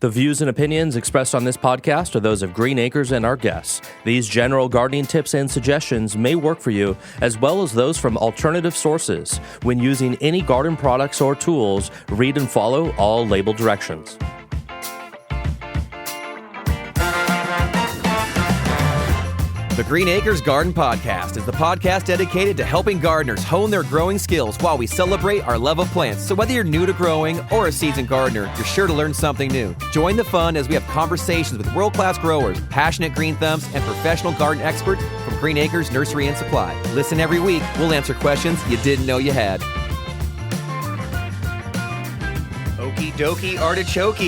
The views and opinions expressed on this podcast are those of Green Acres and our guests. These general gardening tips and suggestions may work for you, as well as those from alternative sources. When using any garden products or tools, read and follow all label directions. The Green Acres Garden Podcast is the podcast dedicated to helping gardeners hone their growing skills while we celebrate our love of plants. So whether you're new to growing or a seasoned gardener, you're sure to learn something new. Join the fun as we have conversations with world-class growers, passionate green thumbs, and professional garden experts from Green Acres Nursery and Supply. Listen every week. We'll answer questions you didn't know you had. Okie dokie artichoke,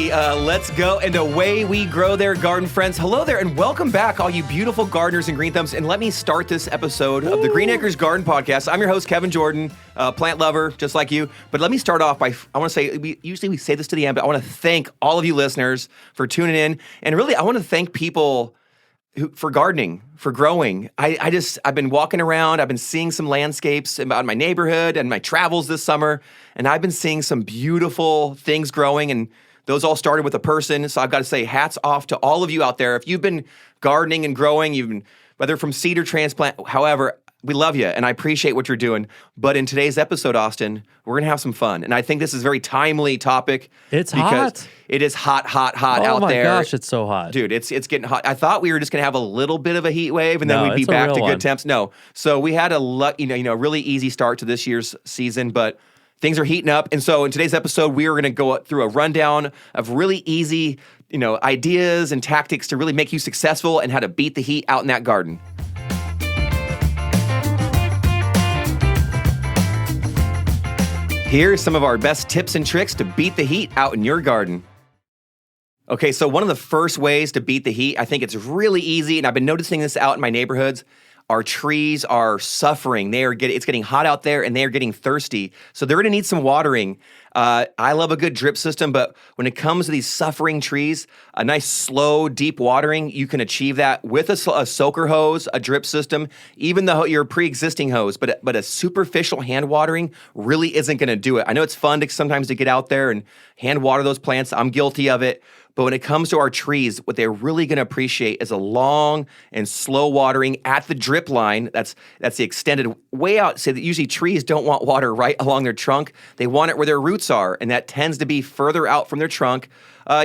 let's go, and away we grow there, garden friends. Hello there, and welcome back, all you beautiful gardeners and green thumbs. And let me start this episode of the Green Acres Garden Podcast. I'm your host, Kevin Jordan, plant lover, just like you. But let me start off by, I want to say, usually we say this to the end, but I want to thank all of you listeners for tuning in. And really, I want to thank people for gardening, for growing. I've been walking around, I've been seeing some landscapes about my neighborhood and my travels this summer, and I've been seeing some beautiful things growing, and those all started with a person. So I've got to say hats off to all of you out there. If you've been gardening and growing, whether from seed or transplant, however, we love you, and I appreciate what you're doing. But in today's episode, Austin, we're going to have some fun. And I think this is a very timely topic. It's hot. It is hot out there. Oh my gosh, it's so hot. Dude, it's getting hot. I thought we were just going to have a little bit of a heat wave, and then we'd be back to good temps. No. So we had a really easy start to this year's season, but things are heating up. And so in today's episode, we are going to go through a rundown of really easy, ideas and tactics to really make you successful and how to beat the heat out in that garden. Here's some of our best tips and tricks to beat the heat out in your garden. Okay, so one of the first ways to beat the heat, I think it's really easy, and I've been noticing this out in my neighborhoods. Our trees are suffering. It's getting hot out there, and they are getting thirsty. So they're going to need some watering. I love a good drip system, but when it comes to these suffering trees, a nice, slow, deep watering, you can achieve that with a soaker hose, a drip system, even your pre-existing hose. But a superficial hand watering really isn't going to do it. I know it's fun sometimes to get out there and hand water those plants. I'm guilty of it. But when it comes to our trees, what they're really going to appreciate is a long and slow watering at the drip line. That's the extended way out. So that usually trees don't want water right along their trunk. They want it where their roots are, and that tends to be further out from their trunk,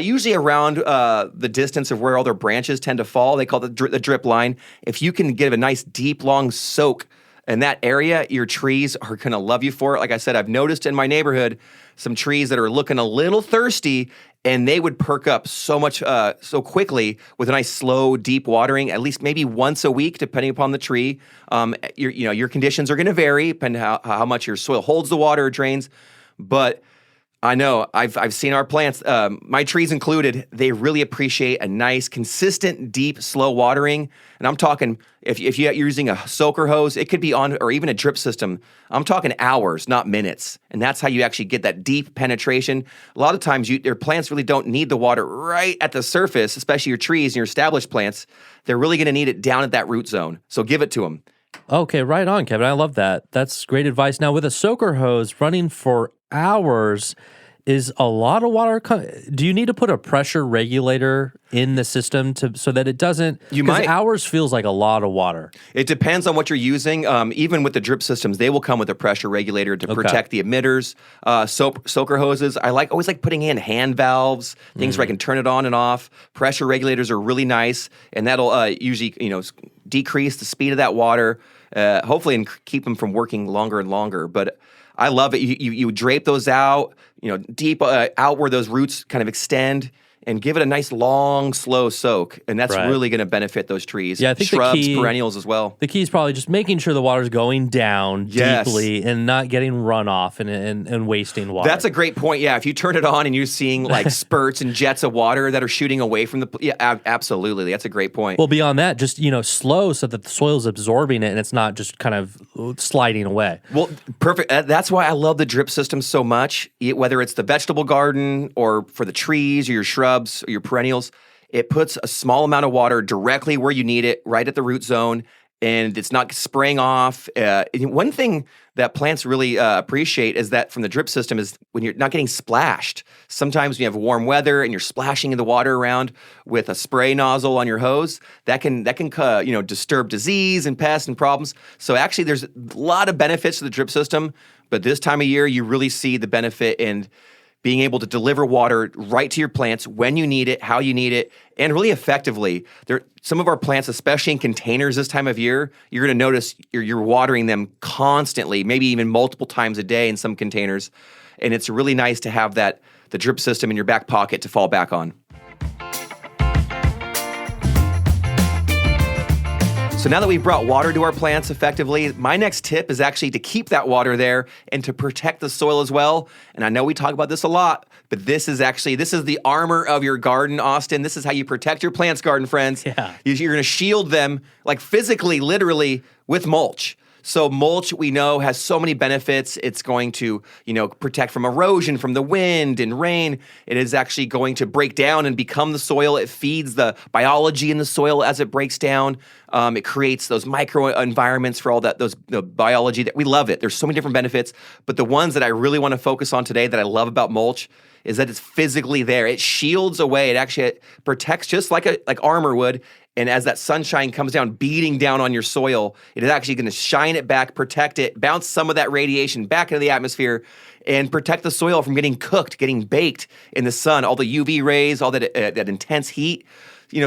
usually around the distance of where all their branches tend to fall. They call it the drip line. If you can give a nice, deep, long soak in that area, your trees are going to love you for it. Like I said, I've noticed in my neighborhood some trees that are looking a little thirsty, and they would perk up so quickly with a nice, slow, deep watering, at least maybe once a week, depending upon the tree. Your conditions are going to vary, depending on how much your soil holds the water or drains. But I know I've seen our plants, my trees included, they really appreciate a nice, consistent, deep, slow watering. And I'm talking, if you're using a soaker hose, it could be on, or even a drip system. I'm talking hours, not minutes. And that's how you actually get that deep penetration. A lot of times your plants really don't need the water right at the surface, especially your trees and your established plants. They're really going to need it down at that root zone. So give it to them. Okay, right on, Kevin. I love that. That's great advice. Now, with a soaker hose running for hours, is a lot of water. Do you need to put a pressure regulator in the system so that it doesn't? Because hours feels like a lot of water. It depends on what you're using. Even with the drip systems, they will come with a pressure regulator to protect the emitters. Soaker hoses, I always like putting in hand valves, things where I can turn it on and off. Pressure regulators are really nice, and that'll usually decrease the speed of that water, hopefully, and keep them from working longer and longer. But I love it. You drape those out, deep out where those roots kind of extend, and give it a nice, long, slow soak. And that's really going to benefit those trees. Yeah, I think shrubs, perennials as well. The key is probably just making sure the water's going down deeply and not getting runoff and wasting water. That's a great point. Yeah, if you turn it on and you're seeing spurts and jets of water that are shooting away from absolutely. That's a great point. Well, beyond that, just, slow so that the soil's absorbing it and it's not just kind of sliding away. Well, perfect. That's why I love the drip system so much, whether it's the vegetable garden or for the trees or your shrubs or your perennials. It puts a small amount of water directly where you need it, right at the root zone, and it's not spraying off. One thing that plants really appreciate is that from the drip system is when you're not getting splashed. Sometimes when you have warm weather and you're splashing the water around with a spray nozzle on your hose, that can disturb disease and pests and problems. So actually, there's a lot of benefits to the drip system, but this time of year, you really see the benefit in being able to deliver water right to your plants when you need it, how you need it, and really effectively. Some of our plants, especially in containers this time of year, you're going to notice you're watering them constantly, maybe even multiple times a day in some containers. And it's really nice to have the drip system in your back pocket to fall back on. So now that we've brought water to our plants effectively, my next tip is actually to keep that water there and to protect the soil as well. And I know we talk about this a lot, but this is the armor of your garden, Austin. This is how you protect your plants, garden friends. Yeah. You're going to shield them, like physically, literally, with mulch. So mulch, we know, has so many benefits. It's going to, protect from erosion, from the wind and rain. It is actually going to break down and become the soil. It feeds the biology in the soil as it breaks down. It creates those micro environments for all the biology that we love it. There's so many different benefits, but the ones that I really want to focus on today that I love about mulch is that it's physically there. It shields away. It protects just like armor would. And as that sunshine comes down, beating down on your soil, it is actually going to shine it back, protect it, bounce some of that radiation back into the atmosphere, and protect the soil from getting cooked, getting baked in the sun, all the UV rays, all that intense heat.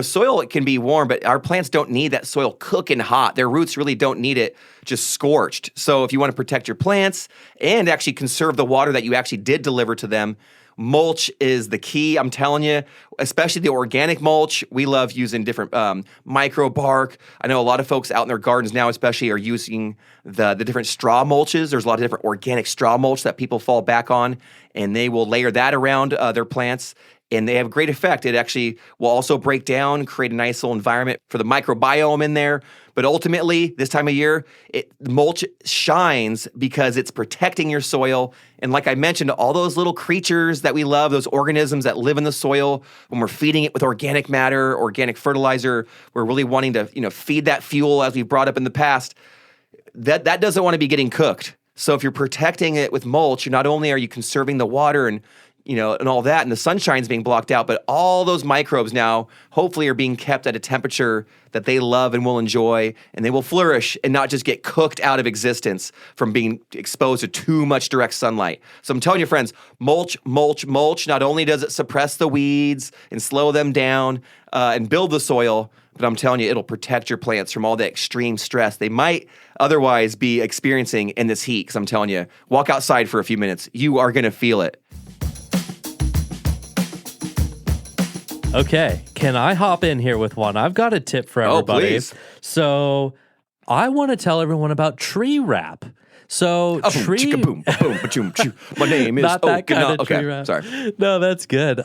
Soil, it can be warm, but our plants don't need that soil cooking hot. Their roots really don't need it just scorched. So if you want to protect your plants and actually conserve the water that you actually did deliver to them, mulch is the key. I'm telling you, especially the organic mulch. We love using different micro bark. I know a lot of folks out in their gardens now especially are using the different straw mulches. There's a lot of different organic straw mulch that people fall back on, and they will layer that around their plants. And they have a great effect. It actually will also break down, create a nice little environment for the microbiome in there. But ultimately, this time of year, mulch shines because it's protecting your soil. And like I mentioned, all those little creatures that we love, those organisms that live in the soil, when we're feeding it with organic matter, organic fertilizer, we're really wanting to feed that fuel, as we've brought up in the past. That doesn't want to be getting cooked. So if you're protecting it with mulch, not only are you conserving the water and all that, and the sunshine's being blocked out, but all those microbes now hopefully are being kept at a temperature that they love and will enjoy, and they will flourish and not just get cooked out of existence from being exposed to too much direct sunlight. So I'm telling you, friends, mulch. Not only does it suppress the weeds and slow them down and build the soil, but I'm telling you, it'll protect your plants from all the extreme stress they might otherwise be experiencing in this heat. Because I'm telling you, walk outside for a few minutes. You are going to feel it. Okay, can I hop in here with one? I've got a tip for everybody. Oh, please. So I want to tell everyone about tree wrap. So tree... Boom, boom, my name is... Not that kind of tree okay, wrap. sorry. No, that's good.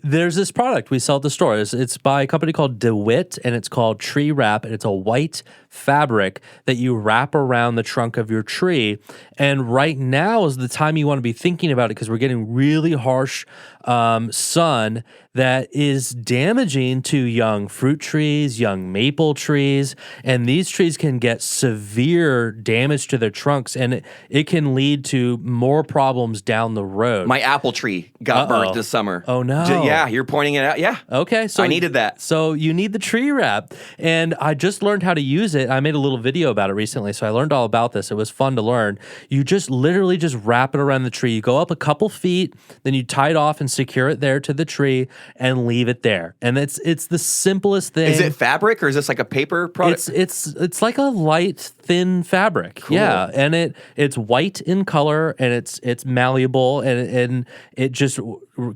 There's this product we sell at the store. It's by a company called DeWitt, and it's called Tree Wrap, and it's a white fabric that you wrap around the trunk of your tree. And right now is the time you want to be thinking about it because we're getting really harsh sun that is damaging to young fruit trees, young maple trees, and these trees can get severe damage to their trunks, and it can lead to more problems down the road. My apple tree got burnt this summer. Oh, no. Yeah, you're pointing it out. Yeah. Okay. So I needed that. So you need the tree wrap, and I just learned how to use it. I made a little video about it recently, so I learned all about this. It was fun to learn. You just literally just wrap it around the tree. You go up a couple feet, then you tie it off and secure it there to the tree and leave it there. And it's the simplest thing. Is it fabric or is this like a paper product? It's like a light, thin fabric. Cool. Yeah, and it's white in color, and it's malleable, and it just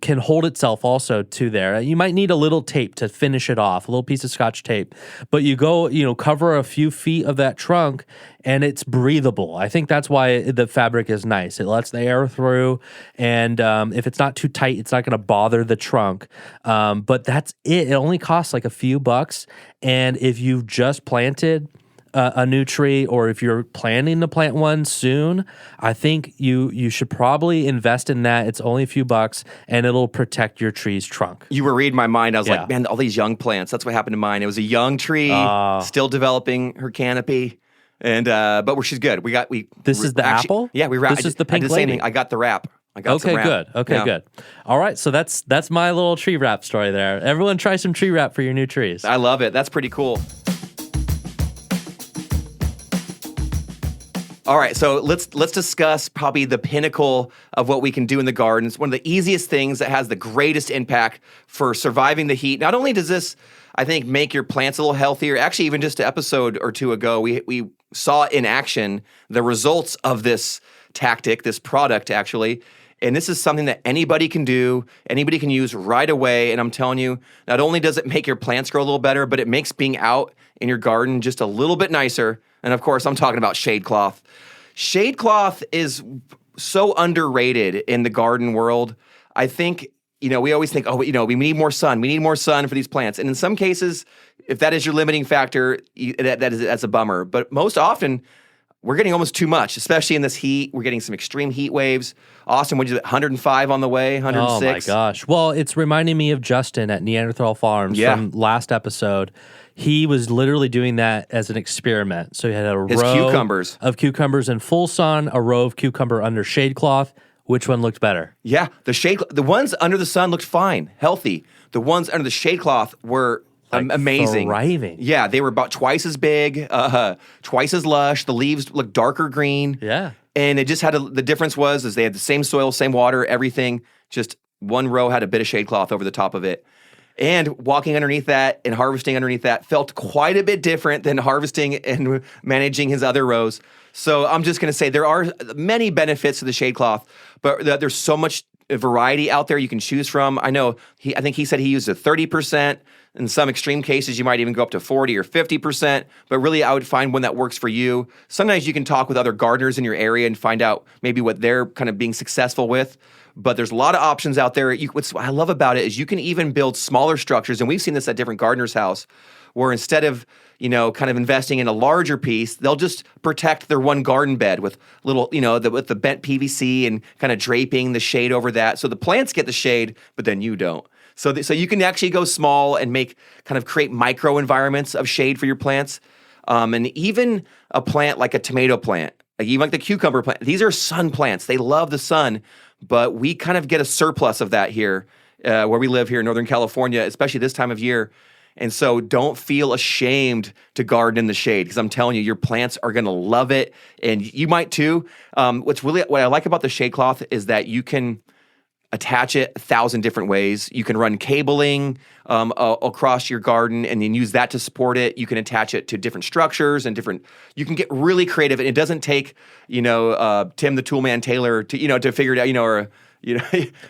can hold itself also to there. You might need a little tape to finish it off, a little piece of Scotch tape. But you go, cover a few feet of that trunk, and it's breathable. I think that's why the fabric is nice. It lets the air through, and if it's not too tight, it's not going to bother the trunk. But that's it. It only costs like a few bucks, and if you've just planted, a new tree, or if you're planning to plant one soon, I think you should probably invest in that. It's only a few bucks, and it'll protect your tree's trunk. You were reading my mind. I was Yeah. like, man, all these young plants. That's what happened to mine. It was a young tree, still developing her canopy, and but she's good. This is the apple? Yeah, we wrapped. This is the pink I did the same lady. thing. I got the wrap. I got some wrap. Good. Okay, Yeah. good. All right, so that's my little tree wrap story there. Everyone try some tree wrap for your new trees. I love it. That's pretty cool. All right, so let's discuss probably the pinnacle of what we can do in the garden. It's one of the easiest things that has the greatest impact for surviving the heat. Not only does this, I think, make your plants a little healthier, actually even just an episode or two ago, we saw in action the results of this tactic, this product actually. And this is something that anybody can do, anybody can use right away. And I'm telling you, not only does it make your plants grow a little better, but it makes being out in your garden just a little bit nicer. And of course, I'm talking about shade cloth. Shade cloth is so underrated in the garden world. I think, we always think, we need more sun. We need more sun for these plants. And in some cases, if that is your limiting factor, that's a bummer. But most often, we're getting almost too much, especially in this heat. We're getting some extreme heat waves. Austin, what did you get? 105 on the way, 106? Oh my gosh. Well, it's reminding me of Justin at Neanderthal Farms from last episode. He was literally doing that as an experiment. So he had His row cucumbers. of cucumbers in full sun, a row of cucumber under shade cloth. Which one looked better? Yeah, the ones under the sun looked fine, healthy. The ones under the shade cloth were amazing. Thriving. Yeah, they were about twice as big, twice as lush. The leaves looked darker green. Yeah. And it just had the difference was they had the same soil, same water, everything. Just one row had a bit of shade cloth over the top of it. And walking underneath that and harvesting underneath that felt quite a bit different than harvesting and managing his other rows. So I'm just going to say there are many benefits to the shade cloth, but there's so much variety out there you can choose from. I think he said he used a 30%. In some extreme cases, you might even go up to 40 or 50%, but really I would find one that works for you. Sometimes you can talk with other gardeners in your area and find out maybe what they're kind of being successful with. But there's a lot of options out there. What I love about it is you can even build smaller structures, and we've seen this at different gardeners' house, where instead of kind of investing in a larger piece, they'll just protect their one garden bed with little, with the bent PVC and kind of draping the shade over that. So the plants get the shade, but then you don't. So you can actually go small and create micro environments of shade for your plants. And even a plant like a tomato plant, even like the cucumber plant, these are sun plants. They love the sun, but we kind of get a surplus of that here where we live here in Northern California, especially this time of year. And so don't feel ashamed to garden in the shade because I'm telling you, your plants are going to love it. And you might too. What I like about the shade cloth is that you can attach it 1,000 different ways. You can run cabling across your garden and then use that to support it. You can attach it to different structures and you can get really creative. And it doesn't take, Tim the Toolman Taylor to figure it out,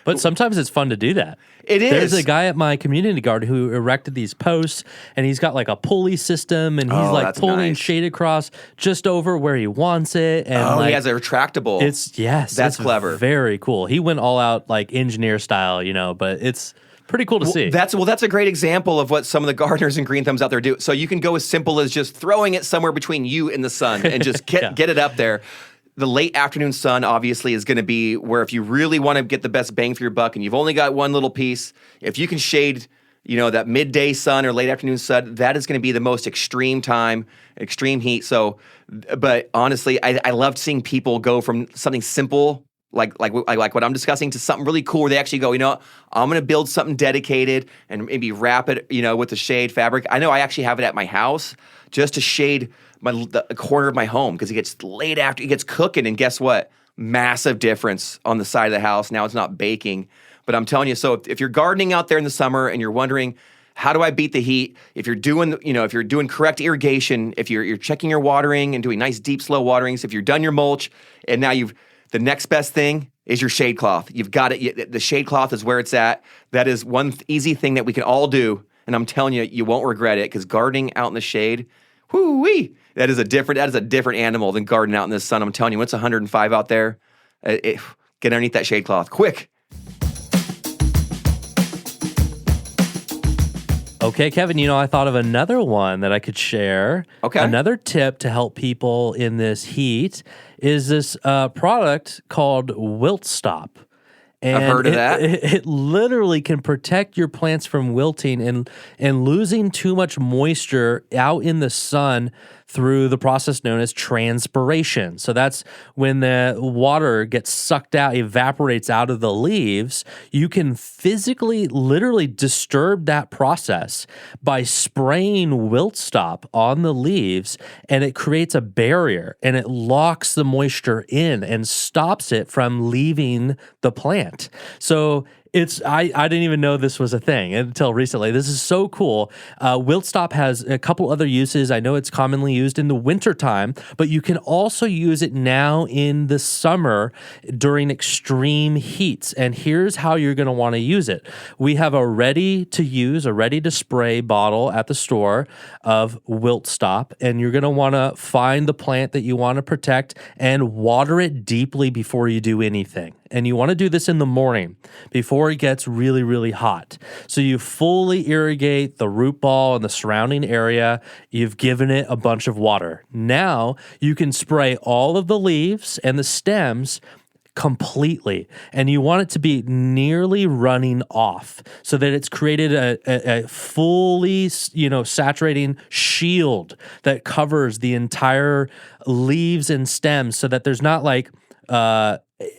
But sometimes it's fun to do that. It is. There's a guy at my community garden who erected these posts, and he's got like a pulley system, and he's that's pulling nice. shade across just over where he wants it. And he has a retractable. That's clever. Very cool. He went all out like engineer style, but it's pretty cool to see. That's a great example of what some of the gardeners and green thumbs out there do. So you can go as simple as just throwing it somewhere between you and the sun and just get it up there. The late afternoon sun obviously is going to be where if you really want to get the best bang for your buck and you've only got one little piece, if you can shade, that midday sun or late afternoon sun, that is going to be the most extreme time, extreme heat. So, but honestly, I loved seeing people go from something simple like what I'm discussing to something really cool where they actually go, I'm going to build something dedicated and maybe wrap it, with the shade fabric. I know I actually have it at my house just to shade the corner of my home because it gets cooking, and guess what? Massive difference on the side of the house. Now it's not baking, but I'm telling you. So if you're gardening out there in the summer and you're wondering, how do I beat the heat? If you're doing, if you're doing correct irrigation, if you're checking your watering and doing nice deep slow waterings, if you're done your mulch, and now the next best thing is your shade cloth. You've got it. The shade cloth is where it's at. That is one easy thing that we can all do, and I'm telling you, you won't regret it because gardening out in the shade, whoo-wee. That is a different animal than gardening out in the sun. I'm telling you, when it's 105 out there, get underneath that shade cloth, quick. Okay, Kevin, I thought of another one that I could share. Okay. Another tip to help people in this heat is this product called Wilt Stop. And I've heard of that. It literally can protect your plants from wilting and losing too much moisture out in the sun through the process known as transpiration. So that's when the water gets sucked out, evaporates out of the leaves. You can physically, literally disturb that process by spraying Wilt Stop on the leaves, and it creates a barrier and it locks the moisture in and stops it from leaving the plant. So I didn't even know this was a thing until recently. This is so cool. Wilt Stop has a couple other uses. I know it's commonly used in the wintertime, but you can also use it now in the summer during extreme heats. And here's how you're going to want to use it. We have a ready-to-use, a ready-to-spray bottle at the store of Wilt Stop, and you're going to want to find the plant that you want to protect and water it deeply before you do anything. And you want to do this in the morning before it gets really, really hot. So you fully irrigate the root ball and the surrounding area. You've given it a bunch of water. Now you can spray all of the leaves and the stems completely, and you want it to be nearly running off so that it's created a fully saturating shield that covers the entire leaves and stems so that there's not like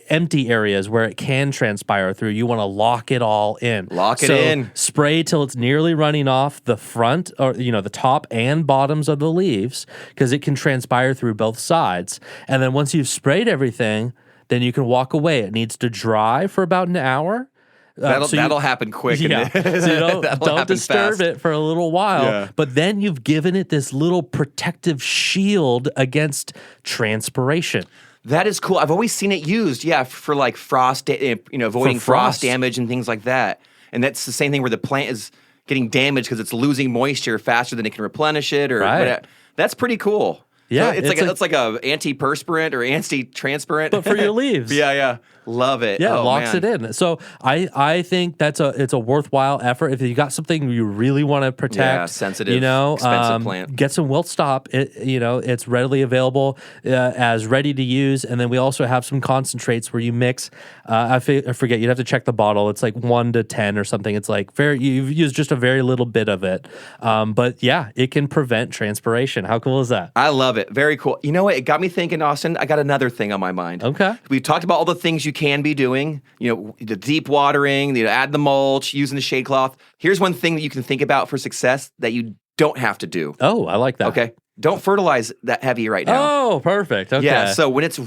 empty areas where it can transpire through. You want to lock it all in. Lock it in. Spray till it's nearly running off the front or the top and bottoms of the leaves because it can transpire through both sides. And then once you've sprayed everything, then you can walk away. It needs to dry for about an hour. That'll happen quick. Yeah. So you don't disturb it for a little while. Yeah. But then you've given it this little protective shield against transpiration. That is cool. I've always seen it used, for like frost, avoiding frost damage and things like that. And that's the same thing where the plant is getting damaged because it's losing moisture faster than it can replenish it. Or whatever. That's pretty cool. Yeah, so it's like a antiperspirant or anti-transpirant, but for your leaves. Yeah. Love it. Yeah, locks it in. So I think it's a worthwhile effort. If you got something you really want to protect, sensitive, expensive plant, get some Wilt Stop. It's readily available as ready to use, and then we also have some concentrates where you mix. I forget. You'd have to check the bottle. It's like 1 to 10 or something. It's like you've used just a very little bit of it, but yeah, it can prevent transpiration. How cool is that? I love it. Very cool. You know what? It got me thinking, Austin. I got another thing on my mind. Okay, we've talked about all the things you can be doing, the deep watering, add the mulch, using the shade cloth. Here's one thing that you can think about for success that you don't have to do. Oh, I like that. Okay. Don't fertilize that heavy right now. Oh, perfect. Okay. Yeah, so when it's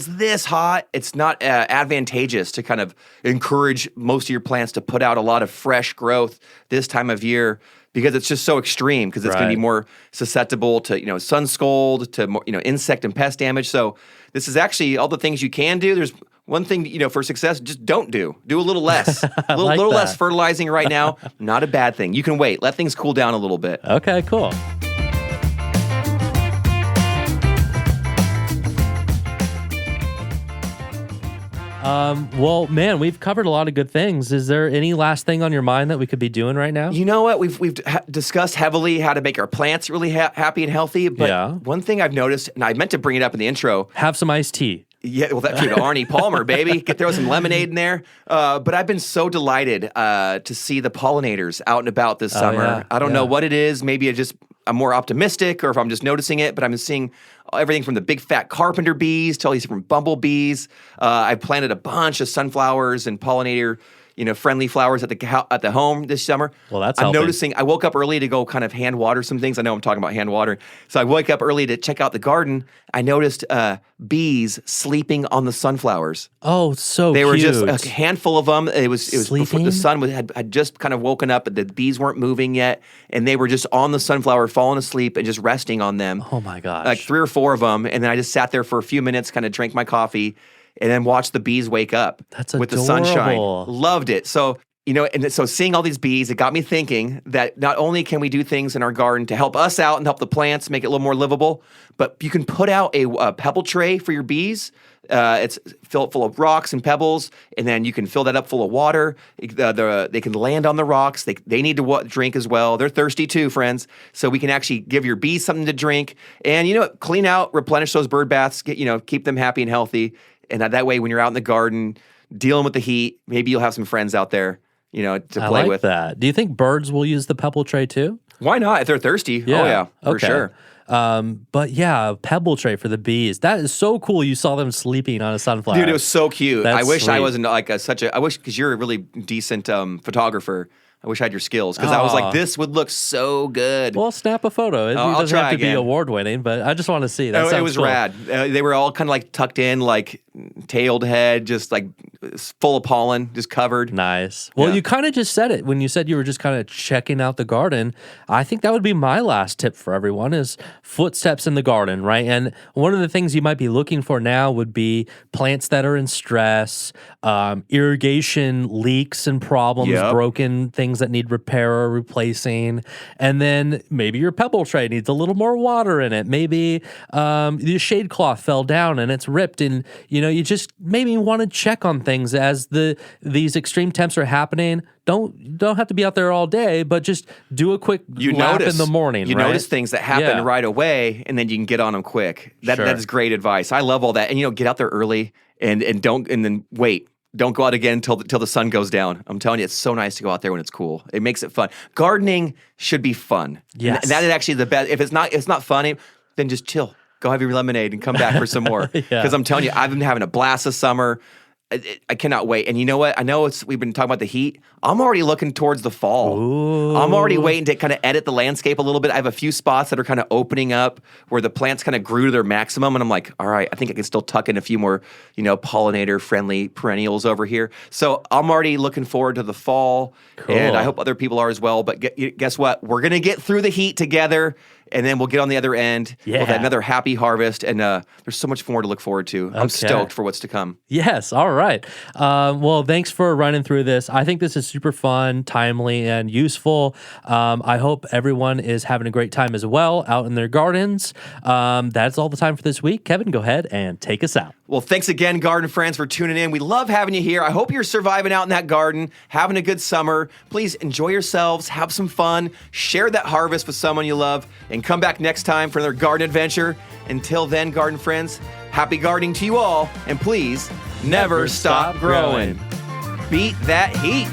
this hot, it's not advantageous to kind of encourage most of your plants to put out a lot of fresh growth this time of year because it's just so extreme because it's going to be more susceptible to, sun scald, to more, insect and pest damage. So this is actually all the things you can do. There's one thing, for success, just don't do. Do a little less. A little less fertilizing right now. Not a bad thing. You can wait. Let things cool down a little bit. Okay, cool. Well, man, we've covered a lot of good things. Is there any last thing on your mind that we could be doing right now? You know what? We've discussed heavily how to make our plants really happy and healthy. But one thing I've noticed, and I meant to bring it up in the intro. Have some iced tea. Yeah, well, that's Arnie Palmer, baby. Throw some lemonade in there. But I've been so delighted to see the pollinators out and about this summer. Yeah, I don't know what it is. Maybe I'm more optimistic or if I'm just noticing it, but I'm seeing everything from the big fat carpenter bees to all these different bumblebees. I've planted a bunch of sunflowers and pollinator friendly flowers at the home this summer. Well, that's I'm noticing. I woke up early to go kind of hand water some things. I know I'm talking about hand water. So I woke up early to check out the garden. I noticed bees sleeping on the sunflowers. Oh, so they cute. were just a handful of them. It was sleeping? Before the sun had just kind of woken up, but the bees weren't moving yet, and they were just on the sunflower, falling asleep and just resting on them. Oh my gosh! Like 3 or 4 of them, and then I just sat there for a few minutes, kind of drank my coffee. And then watch the bees wake up with the sunshine. Loved it. So, and so seeing all these bees, it got me thinking that not only can we do things in our garden to help us out and help the plants make it a little more livable, but you can put out a pebble tray for your bees It's filled full of rocks and pebbles, and then you can fill that up full of water. They can land on the rocks. They need to drink as well. They're thirsty too, friends. So we can actually give your bees something to drink, and clean out, replenish those bird baths. Keep them happy and healthy, and that way, when you're out in the garden dealing with the heat, maybe you'll have some friends out there, to play with. That. Do you think birds will use the pebble tray too? Why not? If they're thirsty. Oh yeah, for sure. But yeah, pebble tray for the bees. That is so cool. You saw them sleeping on a sunflower. Dude, it was so cute. That's I wish sweet. I wasn't I wish, because you're a really decent photographer. I wish I had your skills, because I was like, this would look so good. Well, snap a foot. It I'll doesn't try have to be again. award winning, but I just want to see. That It was cool. rad. They were all kind of like tucked in, like tailed head, just like full of pollen, just covered. Nice. Well, Yeah. you kind of just said it when you said you were just kind of checking out the garden. I think that would be my last tip for everyone is footsteps in the garden, right? And one of the things you might be looking for now would be plants that are in stress, irrigation leaks and problems, Yep. broken things that need repair or replacing. And then maybe your pebble tray needs a little more water in it. Maybe the shade cloth fell down and it's ripped, and you just maybe want to check on things as these extreme temps are happening. Don't have to be out there all day, but just do a quick lap in the morning. You right? notice things that happen Yeah. right away, and then you can get on them quick. That is great advice. I love all that. And get out there early and then wait. Don't go out again till the sun goes down. I'm telling you, it's so nice to go out there when it's cool. It makes it fun. Gardening should be fun. Yes. And that is actually the best. If it's not funny, then just chill. Go have your lemonade and come back for some more. Because I'm telling you, I've been having a blast this summer. I cannot wait. And you know what? I know we've been talking about the heat. I'm already looking towards the fall. Ooh. I'm already waiting to kind of edit the landscape a little bit. I have a few spots that are kind of opening up where the plants kind of grew to their maximum. And I'm like, all right, I think I can still tuck in a few more, pollinator-friendly perennials over here. So I'm already looking forward to the fall. Cool. And I hope other people are as well. But guess what? We're going to get through the heat together. And then we'll get on the other end with another happy harvest. And there's so much more to look forward to. I'm stoked for what's to come. Yes. All right. Well, thanks for running through this. I think this is super fun, timely, and useful. I hope everyone is having a great time as well out in their gardens. That's all the time for this week. Kevin, go ahead and take us out. Well, thanks again, garden friends, for tuning in. We love having you here. I hope you're surviving out in that garden, having a good summer. Please enjoy yourselves, have some fun, share that harvest with someone you love, and come back next time for another garden adventure. Until then, garden friends, happy gardening to you all, and please never stop growing. Beat that heat.